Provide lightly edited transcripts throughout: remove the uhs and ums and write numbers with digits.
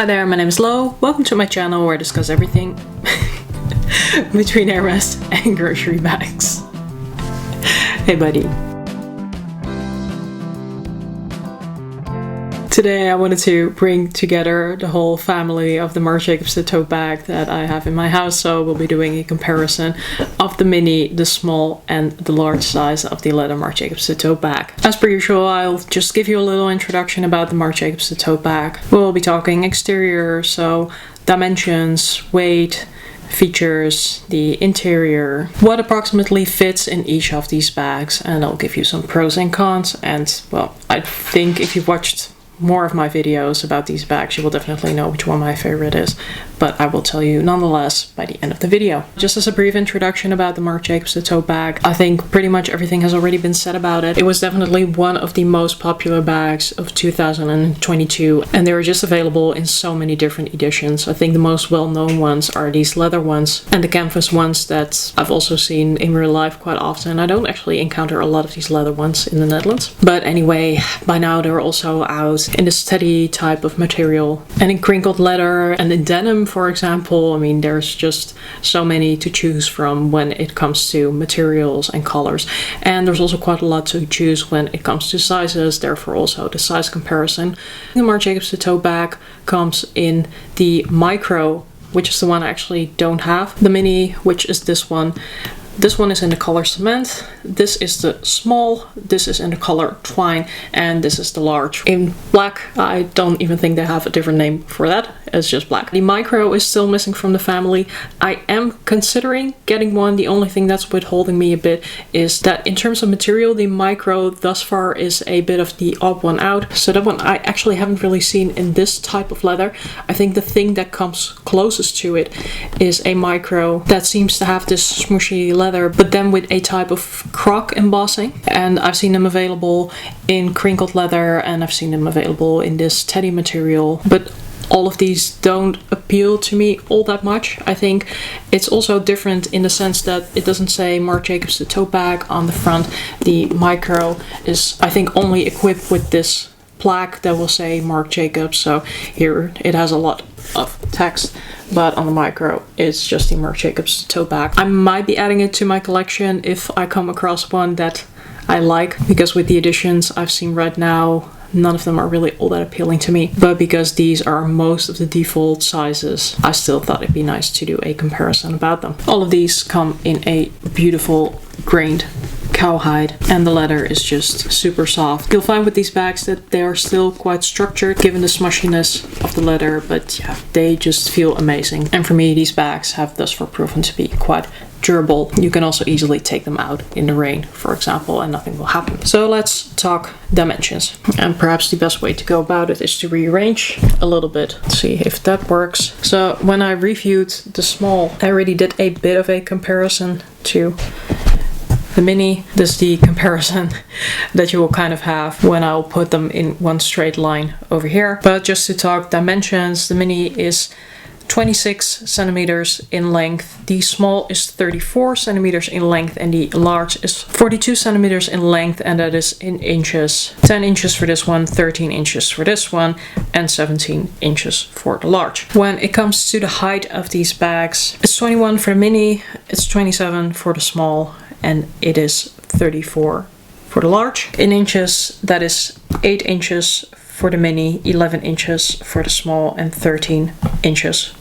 Hi there, my name is Lo. Welcome to my channel where I discuss everything between airrest and grocery bags. Hey buddy. Today I wanted to bring together the whole family of the Marc Jabocs tote bag that I have in my house, so we'll be doing a comparison of the mini, the small and the large size of the leather Marc Jabocs tote bag. As per usual, I'll just give you a little introduction about the Marc Jabocs tote bag. We'll be talking exterior, so dimensions, weight, features, the interior, what approximately fits in each of these bags, and I'll give you some pros and cons. And well, I think if you've watched more of my videos about these bags, you will definitely know which one my favorite is, but I will tell you nonetheless by the end of the video. Just as a brief introduction about the Marc Jabocs tote bag, I think pretty much everything has already been said about it. It was definitely one of the most popular bags of 2022, and they were just available in so many different editions. I think the most well-known ones are these leather ones and the canvas ones that I've also seen in real life quite often. I don't actually encounter a lot of these leather ones in the Netherlands, but anyway, by now they're also out in the steady type of material and in crinkled leather and in denim, for example. I mean, there's just so many to choose from when it comes to materials and colors, and there's also quite a lot to choose when it comes to sizes, therefore also the size comparison. The Marc Jabocs tote bag comes in the micro, which is the one I actually don't have, the mini, which is this one. This one is in the color cement, this is the small, this is in the color twine, and this is the large. In black, I don't even think they have a different name for that, it's just black. The micro is still missing from the family. I am considering getting one. The only thing that's withholding me a bit is that in terms of material, the micro thus far is a bit of the odd one out. So that one I actually haven't really seen in this type of leather. I think the thing that comes closest to it is a micro that seems to have this smooshy leather, but then with a type of croc embossing. And I've seen them available in crinkled leather, and I've seen them available in this teddy material, but all of these don't appeal to me all that much. I think it's also different in the sense that it doesn't say Marc Jabocs tote bag on the front. The micro is, I think, only equipped with this plaque that will say Marc Jabocs, so here it has a lot of text, but on the micro it's just the Marc Jabocs tote bag. I might be adding it to my collection if I come across one that I like, because with the editions I've seen right now, none of them are really all that appealing to me, but because these are most of the default sizes, I still thought it'd be nice to do a comparison about them. All of these come in a beautiful grained cowhide, and the leather is just super soft. You'll find with these bags that they are still quite structured given the smushiness of the leather, but yeah, they just feel amazing. And for me, these bags have thus far proven to be quite durable. You can also easily take them out in the rain, for example, and nothing will happen. So let's talk dimensions. And perhaps the best way to go about it is to rearrange a little bit, see if that works. So when I reviewed the small, I already did a bit of a comparison to the mini. This is the comparison that you will kind of have when I'll put them in one straight line over here. But just to talk dimensions, the mini is 26 centimeters in length, the small is 34 centimeters in length, and the large is 42 centimeters in length, and that is in inches. 10 inches for this one, 13 inches for this one, and 17 inches for the large. When it comes to the height of these bags, it's 21 for the mini, it's 27 for the small, and it is 34 for the large. In inches, that is 8 inches for the mini, 11 inches for the small, and 13 inches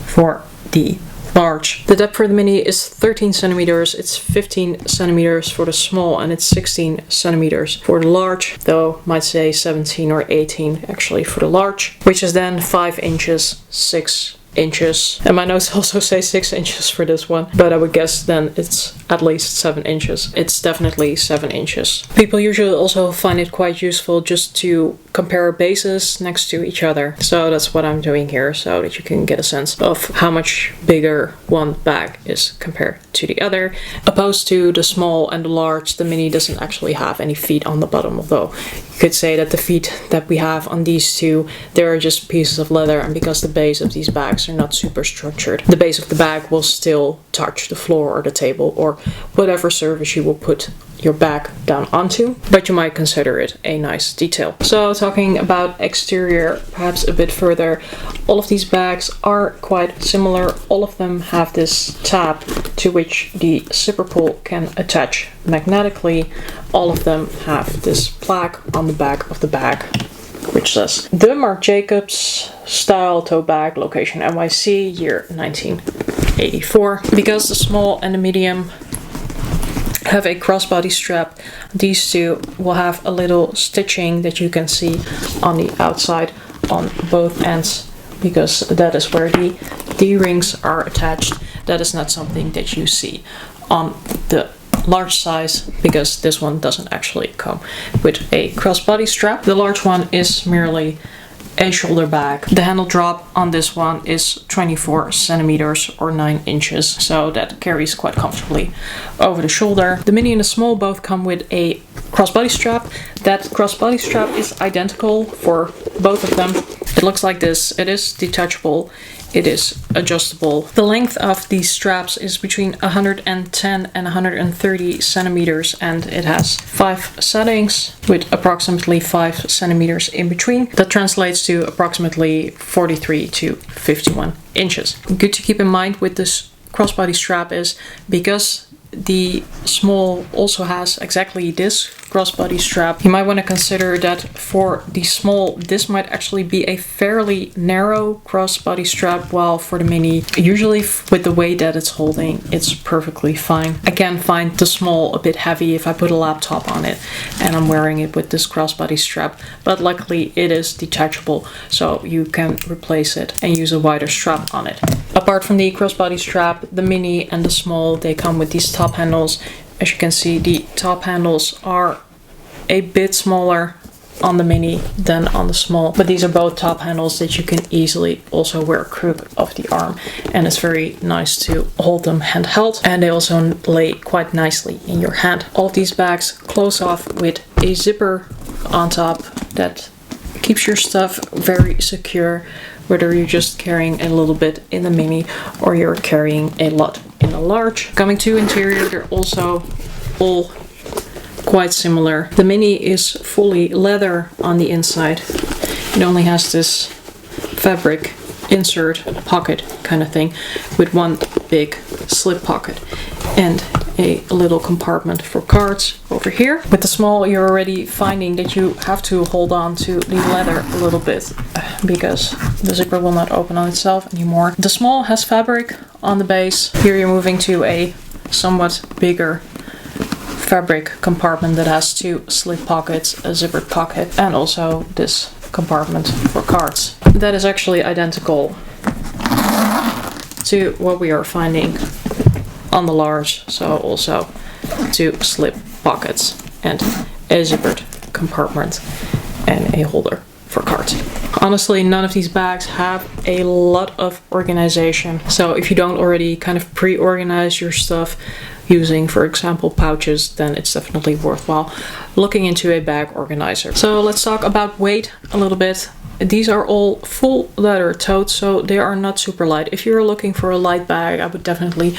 for the large. The depth for the mini is 13 centimeters, it's 15 centimeters for the small, and it's 16 centimeters for the large, though might say 17 or 18 actually for the large, which is then 5 inches, 6 inches, and my notes also say 6 inches for this one, but I would guess then it's at least 7 inches. It's definitely 7 inches. People usually also find it quite useful just to compare bases next to each other, so that's what I'm doing here, so that you can get a sense of how much bigger one bag is compared to the other. Opposed to the small and the large, the mini doesn't actually have any feet on the bottom, although you could say that the feet that we have on these two, they're just pieces of leather, and because the base of these bags are not super structured, the base of the bag will still touch the floor or the table or whatever surface you will put your bag down onto, but you might consider it a nice detail. So talking about exterior perhaps a bit further, all of these bags are quite similar. All of them have this tab to which the zipper pull can attach magnetically. All of them have this plaque on the back of the bag which says the Marc Jabocs style tote bag, location NYC, year 1984. Because the small and the medium have a crossbody strap, these two will have a little stitching that you can see on the outside on both ends, because that is where the D-rings are attached. That is not something that you see on the large size, because this one doesn't actually come with a crossbody strap. The large one is merely a shoulder bag. The handle drop on this one is 24 centimeters or 9 inches, so that carries quite comfortably over the shoulder. The mini and the small both come with a crossbody strap. That crossbody strap is identical for both of them. It looks like this. It is detachable. It is adjustable. The length of these straps is between 110 and 130 centimeters, and it has 5 settings with approximately 5 centimeters in between. That translates to approximately 43 to 51 inches. Good to keep in mind with this crossbody strap is because the small also has exactly this crossbody strap, you might want to consider that for the small this might actually be a fairly narrow crossbody strap, while for the mini, usually with the weight that it's holding, it's perfectly fine. I can find the small a bit heavy if I put a laptop on it and I'm wearing it with this crossbody strap, but luckily it is detachable, so you can replace it and use a wider strap on it. Apart from the crossbody strap, the mini and the small, they come with these top handles. As you can see, the top handles are a bit smaller on the mini than on the small, but these are both top handles that you can easily also wear crook of the arm, and it's very nice to hold them handheld, and they also lay quite nicely in your hand. All of these bags close off with a zipper on top that keeps your stuff very secure, whether you're just carrying a little bit in the mini or you're carrying a lot in a large. Coming to interior, they're also all quite similar. The mini is fully leather on the inside. It only has this fabric insert pocket kind of thing with one big slip pocket and a little compartment for cards over here. With the small, you're already finding that you have to hold on to the leather a little bit because the zipper will not open on itself anymore. The small has fabric on the base. Here you're moving to a somewhat bigger fabric compartment that has 2 slip pockets, a zippered pocket, and also this compartment for cards. That is actually identical to what we are finding on the large, so also 2 slip pockets and a zippered compartment and a holder for cards. Honestly, none of these bags have a lot of organization, so if you don't already kind of pre-organize your stuff using, for example, pouches, then it's definitely worthwhile looking into a bag organizer. So let's talk about weight a little bit. These are all full leather totes, so they are not super light. If you're looking for a light bag, I would definitely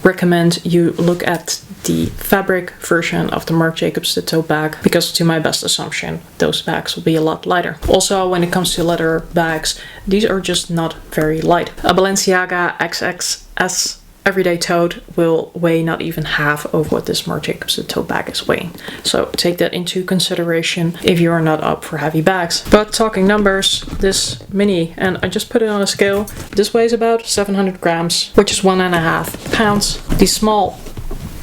recommend you look at the fabric version of the Marc Jabocs tote bag, because to my best assumption, those bags will be a lot lighter. Also, when it comes to leather bags, these are just not very light. A Balenciaga XXS everyday tote will weigh not even half of what this Marc Jabocs tote bag is weighing. So take that into consideration if you are not up for heavy bags. But talking numbers, this mini, and I just put it on a scale, this weighs about 700 grams, which is 1.5 pounds. The small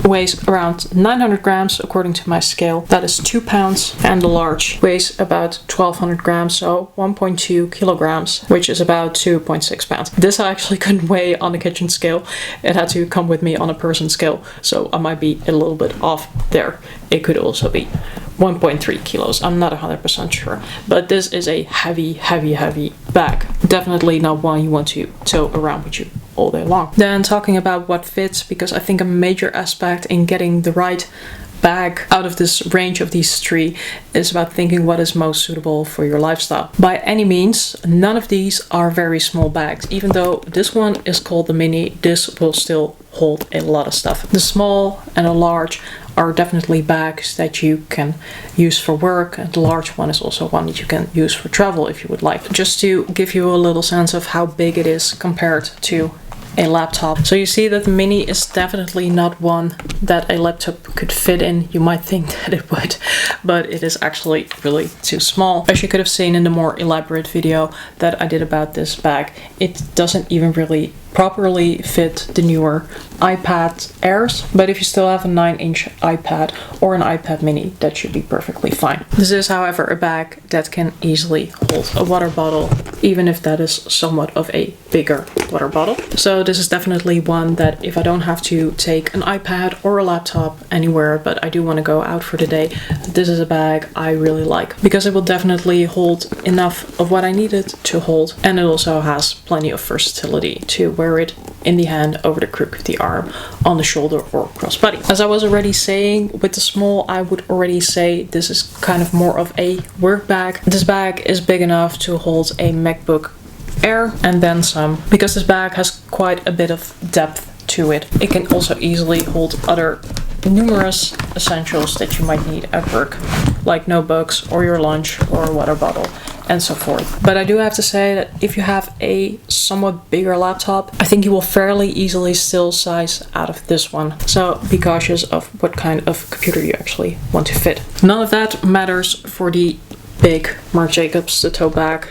weighs around 900 grams according to my scale, that is 2 pounds, and the large weighs about 1200 grams, so 1.2 kilograms, which is about 2.6 pounds. This I actually couldn't weigh on the kitchen scale. It had to come with me on a person scale, so I might be a little bit off there. It could also be 1.3 kilos, I'm not 100% sure, but this is a heavy bag. Definitely not one you want to tow around with you all day long. Then talking about what fits, because I think a major aspect in getting the right bag out of this range of these 3 is about thinking what is most suitable for your lifestyle. By any means, none of these are very small bags. Even though this one is called the mini, this will still hold a lot of stuff. The small and the large are definitely bags that you can use for work, and the large one is also one that you can use for travel if you would like. Just to give you a little sense of how big it is compared to a laptop. So you see that the mini is definitely not one that a laptop could fit in. You might think that it would, but it is actually really too small. As you could have seen in the more elaborate video that I did about this bag, it doesn't even really properly fit the newer iPad Airs, but if you still have a 9-inch iPad or an iPad mini, that should be perfectly fine. This is, however, a bag that can easily hold a water bottle, even if that is somewhat of a bigger water bottle. So this is definitely one that if I don't have to take an iPad or a laptop anywhere, but I do want to go out for the day, this is a bag I really like, because it will definitely hold enough of what I need it to hold, and it also has plenty of versatility to wear it in the hand, over the crook of the arm, on the shoulder, or crossbody. As I was already saying, with the small, I would already say this is kind of more of a work bag. This bag is big enough to hold a MacBook Air and then some, because this bag has quite a bit of depth to it. It can also easily hold other numerous essentials that you might need at work, like notebooks or your lunch or a water bottle and so forth. But I do have to say that if you have a somewhat bigger laptop, I think you will fairly easily still size out of this one. So be cautious of what kind of computer you actually want to fit. None of that matters for the big Marc Jabocs, the tote bag.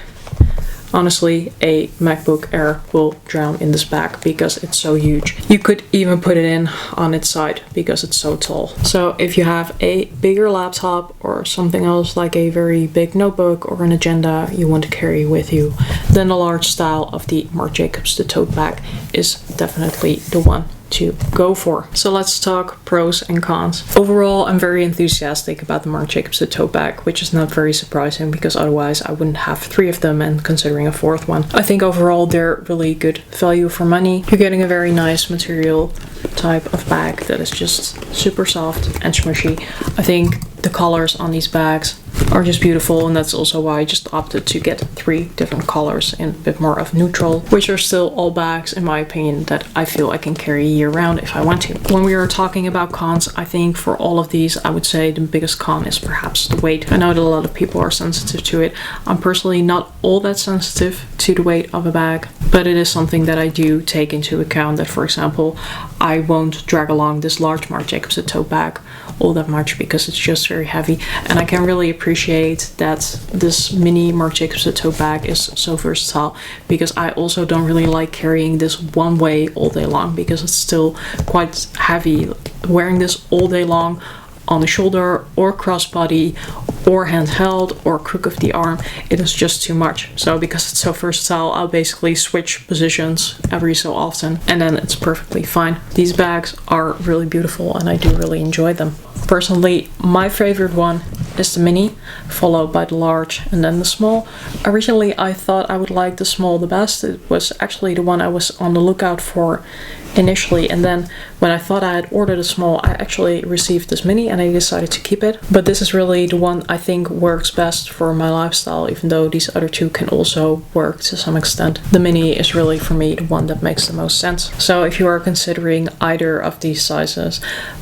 Honestly, a MacBook Air will drown in this bag because it's so huge. You could even put it in on its side because it's so tall. So if you have a bigger laptop or something else like a very big notebook or an agenda you want to carry with you, then the large style of the Marc Jabocs, the tote bag, is definitely the one to go for. So let's talk pros and cons. Overall, I'm very enthusiastic about the Marc Jabocs, the tote bag, which is not very surprising because otherwise I wouldn't have 3 of them and considering a 4th one. I think overall they're really good value for money. You're getting a very nice material type of bag that is just super soft and smushy. I think the colors on these bags are just beautiful, and that's also why I just opted to get 3 different colors in a bit more of neutral, which are still all bags, in my opinion, that I feel I can carry year round if I want to. When we are talking about cons, I think for all of these, I would say the biggest con is perhaps the weight. I know that a lot of people are sensitive to it. I'm personally not all that sensitive to the weight of a bag, but it is something that I do take into account, that for example, I won't drag along this large Marc Jabocs, the tote bag, all that much because it's just very heavy, and I can really appreciate that this mini Marc Jabocs, the tote bag, is so versatile, because I also don't really like carrying this one way all day long because it's still quite heavy. Wearing this all day long on the shoulder or crossbody or handheld or crook of the arm, it is just too much. So because it's so versatile, I'll basically switch positions every so often and then it's perfectly fine. These bags are really beautiful and I do really enjoy them. Personally, my favorite one is the mini, followed by the large and then the small. Originally, I thought I would like the small the best. It was actually the one I was on the lookout for initially, and then when I thought I had ordered a small, I actually received this mini and I decided to keep it. But this is really the one I think works best for my lifestyle, even though these other 2 can also work to some extent. The mini is really for me the one that makes the most sense. So if you are considering either of these sizes,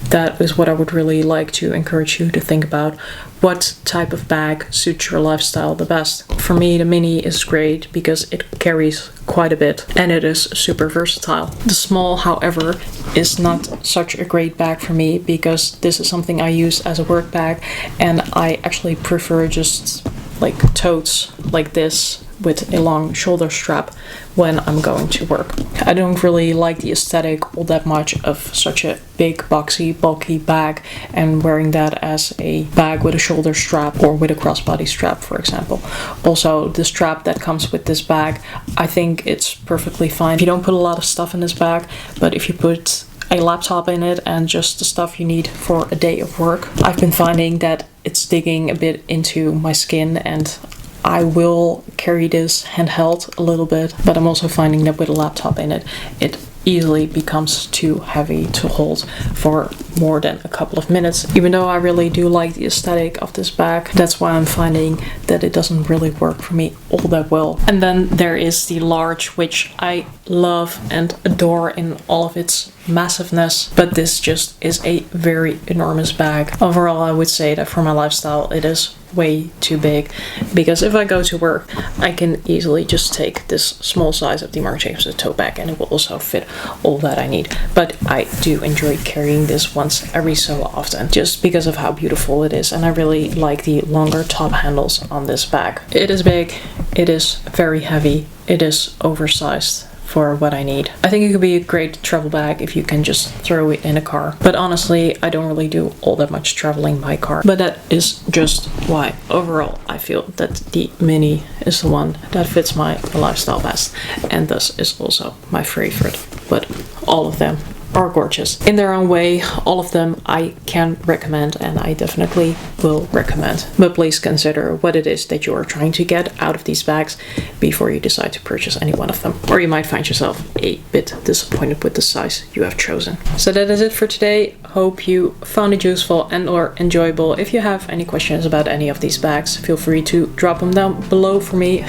that is what I would really like to encourage you to think about. What type of bag suits your lifestyle the best? For me, the mini is great because it carries quite a bit and it is super versatile. The small, however, is not such a great bag for me because this is something I use as a work bag, and I actually prefer just like totes like this with a long shoulder strap when I'm going to work. I don't really like the aesthetic all that much of such a big, boxy, bulky bag and wearing that as a bag with a shoulder strap or with a crossbody strap, for example. Also, the strap that comes with this bag, I think it's perfectly fine. You don't put a lot of stuff in this bag, but if you put a laptop in it and just the stuff you need for a day of work, I've been finding that it's digging a bit into my skin, and I will carry this handheld a little bit, but I'm also finding that with a laptop in it, it easily becomes too heavy to hold for more than a couple of minutes. Even though I really do like the aesthetic of this bag, that's why I'm finding that it doesn't really work for me all that well. And then there is the large, which I love and adore in all of its massiveness, but this just is a very enormous bag. Overall, I would say that for my lifestyle it is way too big, because if I go to work I can easily just take this small size of the Marc Jabocs tote bag and it will also fit all that I need. But I do enjoy carrying this once every so often, just because of how beautiful it is, and I really like the longer top handles on this bag. It is big, it is very heavy, it is oversized for what I need. I think it could be a great travel bag if you can just throw it in a car. But honestly, I don't really do all that much traveling by car. But that is just why overall I feel that the mini is the one that fits my lifestyle best, and thus is also my favorite. But all of them are gorgeous in their own way. All of them I can recommend, and I definitely will recommend. But please consider what it is that you are trying to get out of these bags before you decide to purchase any one of them, or you might find yourself a bit disappointed with the size you have chosen. So that is it for today. Hope you found it useful and or enjoyable. If you have any questions about any of these bags, feel free to drop them down below for me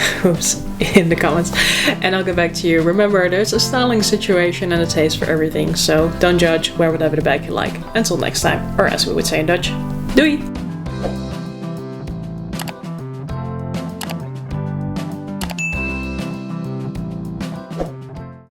in the comments, and I'll get back to you. Remember, there's a styling situation and a taste for everything, so don't judge, wear whatever the bag you like. Until next time, or as we would say in Dutch, doei!